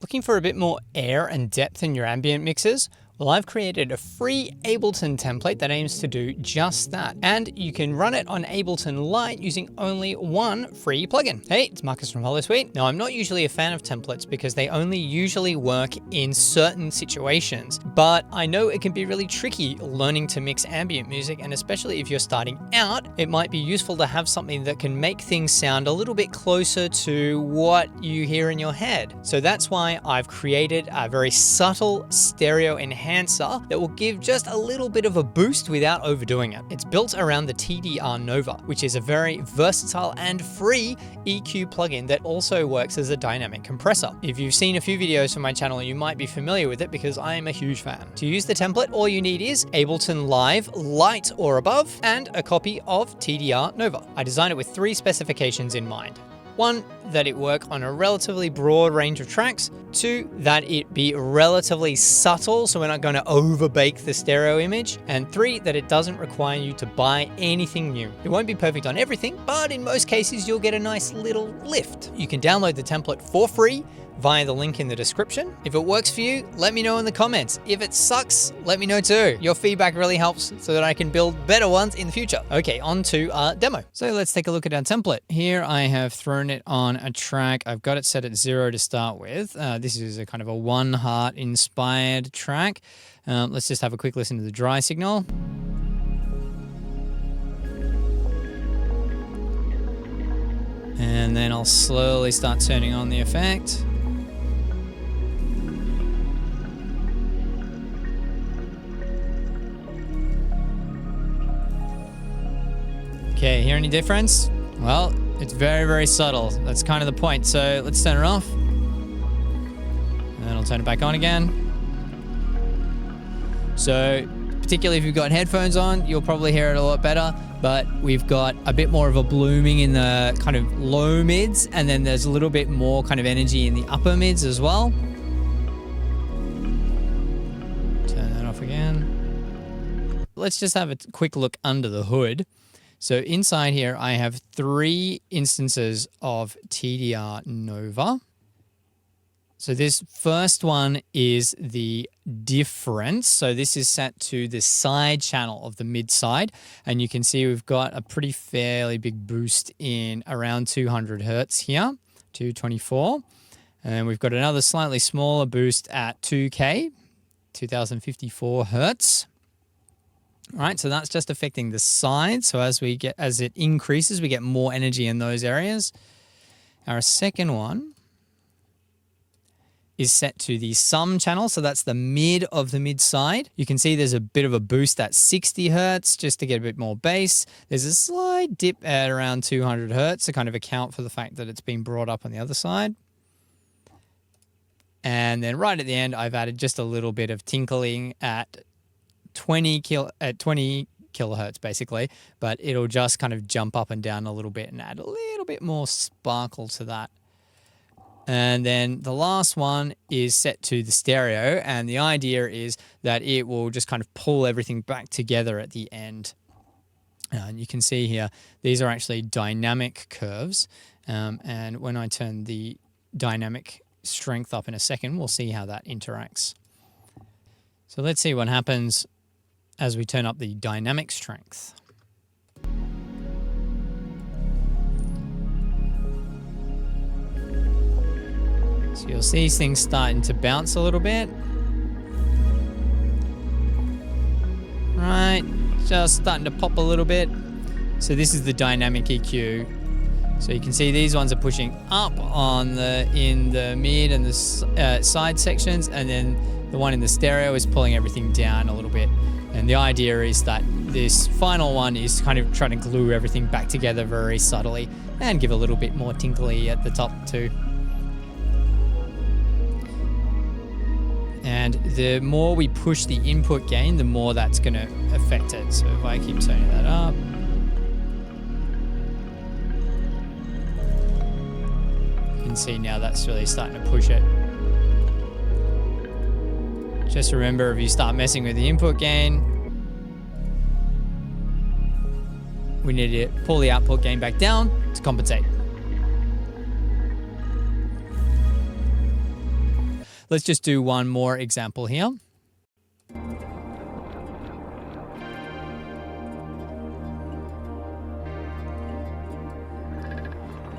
Looking for a bit more air and depth in your ambient mixes? Well, I've created a free Ableton template that aims to do just that. And you can run it on Ableton Lite using only one free plugin. Hey, it's Marcus from Holosuite. Now, I'm not usually a fan of templates because they only usually work in certain situations, but I know it can be really tricky learning to mix ambient music, and especially if you're starting out, it might be useful to have something that can make things sound a little bit closer to what you hear in your head. So that's why I've created a very subtle stereo enhancer that will give just a little bit of a boost without overdoing it. It's built around the TDR Nova, which is a very versatile and free EQ plugin that also works as a dynamic compressor. If you've seen a few videos from my channel, you might be familiar with it because I am a huge fan. To use the template, all you need is Ableton Live Lite or above and a copy of TDR Nova. I designed it with 3 specifications in mind. 1, that it work on a relatively broad range of tracks. 2, that it be relatively subtle, so we're not going to overbake the stereo image. And 3, that it doesn't require you to buy anything new. It won't be perfect on everything, but in most cases, you'll get a nice little lift. You can download the template for free via the link in the description. If it works for you, let me know in the comments. If it sucks, let me know too. Your feedback really helps so that I can build better ones in the future. Okay, on to our demo. So let's take a look at our template. Here I have thrown it on a track. I've got it set at 0 to start with. This is a kind of a One Heart inspired track. Let's just have a quick listen to the dry signal. And then I'll slowly start turning on the effect. Okay, hear any difference? Well, it's very, very subtle. That's kind of the point. So let's turn it off. And then I'll turn it back on again. So particularly if you've got headphones on, you'll probably hear it a lot better. But we've got a bit more of a blooming in the kind of low mids, and then there's a little bit more kind of energy in the upper mids as well. Turn that off again. Let's just have a quick look under the hood. So inside here, I have 3 instances of TDR Nova. So this first one is the difference. So this is set to the side channel of the mid side. And you can see we've got a pretty fairly big boost in around 200 Hertz here, 224. And then we've got another slightly smaller boost at 2K, 2054 Hertz. All right, so that's just affecting the side. So as it increases, we get more energy in those areas. Our second one is set to the sum channel. So that's the mid of the mid side. You can see there's a bit of a boost at 60 Hertz just to get a bit more bass. There's a slight dip at around 200 Hertz to kind of account for the fact that it's been brought up on the other side. And then right at the end, I've added just a little bit of tinkling at 20 kilohertz basically, but it'll just kind of jump up and down a little bit and add a little bit more sparkle to that. And then the last one is set to the stereo, and the idea is that it will just kind of pull everything back together at the end. And you can see here, these are actually dynamic curves. And when I turn the dynamic strength up in a second, we'll see how that interacts. So let's see what happens as we turn up the dynamic strength. So you'll see things starting to bounce a little bit. Right, just starting to pop a little bit. So this is the dynamic EQ. So you can see these ones are pushing up in the mid and the side sections, and then the one in the stereo is pulling everything down a little bit. And the idea is that this final one is kind of trying to glue everything back together very subtly and give a little bit more tinkly at the top too. And the more we push the input gain, the more that's going to affect it. So if I keep turning that up. You can see now that's really starting to push it. Just remember, if you start messing with the input gain, we need to pull the output gain back down to compensate. Let's just do one more example here.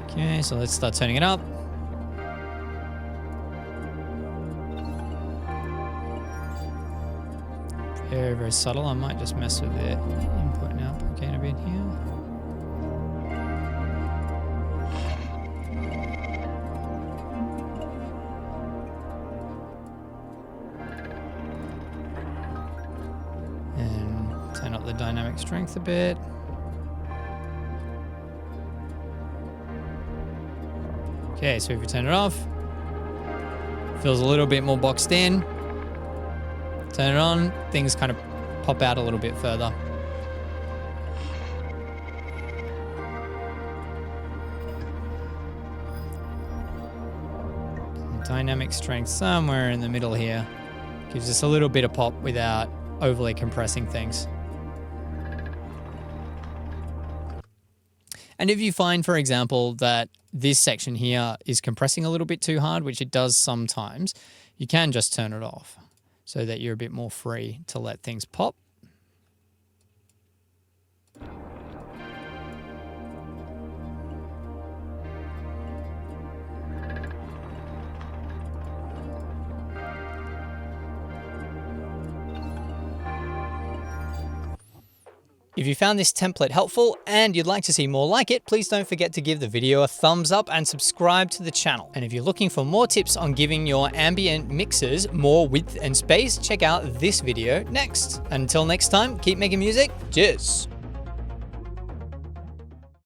Okay, so let's start turning it up. Very, very subtle. I might just mess with the input and output gain a bit here. And turn up the dynamic strength a bit. Okay, so if we turn it off, feels a little bit more boxed in. Turn it on, things kind of pop out a little bit further. Dynamic strength somewhere in the middle here gives us a little bit of pop without overly compressing things. And if you find, for example, that this section here is compressing a little bit too hard, which it does sometimes, you can just turn it off so that you're a bit more free to let things pop. If you found this template helpful and you'd like to see more like it, please don't forget to give the video a thumbs up and subscribe to the channel. And if you're looking for more tips on giving your ambient mixers more width and space, check out this video next. Until next time, keep making music. Cheers.